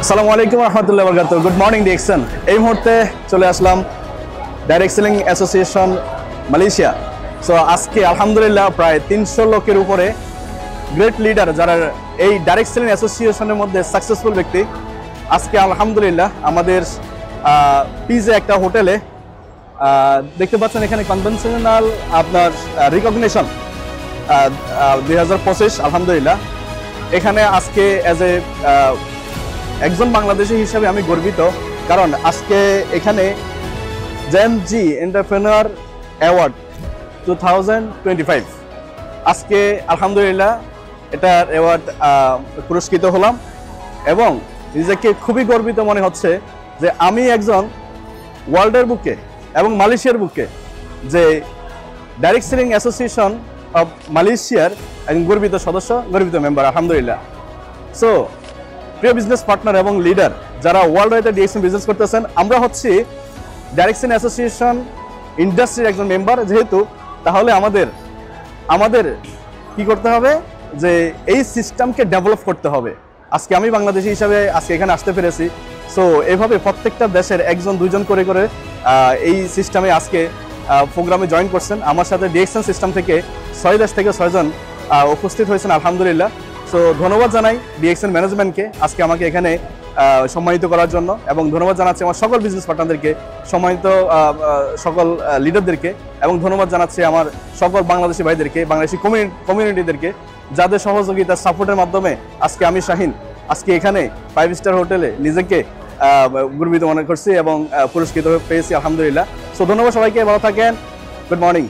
আসসালামু আলাইকুম রহমতুল্লাহ বরকাতুহ। গুড মর্নিং ডিএক্সন। এই মুহূর্তে চলে আসলাম direct selling association Malaysia. So আজকে আলহামদুলিল্লাহ প্রায় 300 লোকের উপরে গ্রেট লিডার যারা এই ডাইরেক্ট সেলিং অ্যাসোসিয়েশনের মধ্যে সাকসেসফুল ব্যক্তি, আজকে আলহামদুলিল্লাহ আমাদের পিজে একটা হোটেলে দেখতে পাচ্ছেন এখানে কনভেনশনাল আপনার রিকগনিশন 2025 আলহামদুলিল্লাহ। এখানে আজকে অ্যাজ এ একজন বাংলাদেশি হিসাবে আমি গর্বিত, কারণ আজকে এখানে জেএমজি এন্টারপ্রেনার অ্যাওয়ার্ড 2025 আজকে আলহামদুলিল্লাহ এটার অ্যাওয়ার্ড পুরস্কৃত হলাম এবং নিজেকে খুবই গর্বিত মনে হচ্ছে যে আমি একজন ওয়ার্ল্ডের বুকে এবং মালয়েশিয়ার বুকে যে ডাইরেক্ট সেলিং অ্যাসোসিয়েশন অফ মালয়েশিয়ার একজন গর্বিত সদস্য, গর্বিত মেম্বার আলহামদুলিল্লাহ। সো প্রিয় বিজনেস পার্টনার এবং লিডার যারা ওয়ার্ল্ড ওয়াইডে ডিএক্সএন বিজনেস করতেছেন, আমরা হচ্ছি ডাইরেক্ট সেলিং অ্যাসোসিয়েশন ইন্ডাস্ট্রির একজন মেম্বার যেহেতু, তাহলে আমাদের কি করতে হবে যে এই সিস্টেমকে ডেভেলপ করতে হবে। আজকে আমি বাংলাদেশি হিসাবে আজকে এখানে আসতে পেরেছি। সো এভাবে প্রত্যেকটা দেশের একজন দুইজন করে এই সিস্টেমে আজকে প্রোগ্রামে জয়েন করছেন। আমার সাথে ডিএক্সএন সিস্টেম থেকে 6 দেশ থেকে 6 জন উপস্থিত হয়েছেন আলহামদুলিল্লাহ। সো ধন্যবাদ জানাই ডিএক্সএন ম্যানেজমেন্টকে আজকে আমাকে এখানে সম্মানিত করার জন্য, এবং ধন্যবাদ জানাচ্ছি আমার সকল বিজনেস পার্টনারদেরকে, সম্মানিত সকল লিডারদেরকে, এবং ধন্যবাদ জানাচ্ছি আমার সকল বাংলাদেশি ভাইদেরকে, বাংলাদেশি কমিউনিটিদেরকে, যাদের সহযোগিতা সাপোর্টের মাধ্যমে আজকে আমি শাহিন আজকে এখানে 5 স্টার হোটেলে নিজেকে গর্বিত মনে করছি এবং পুরস্কৃত পেয়েছি আলহামদুলিল্লাহ। সো ধন্যবাদ সবাইকে, ভালো থাকেন, গুড মর্নিং।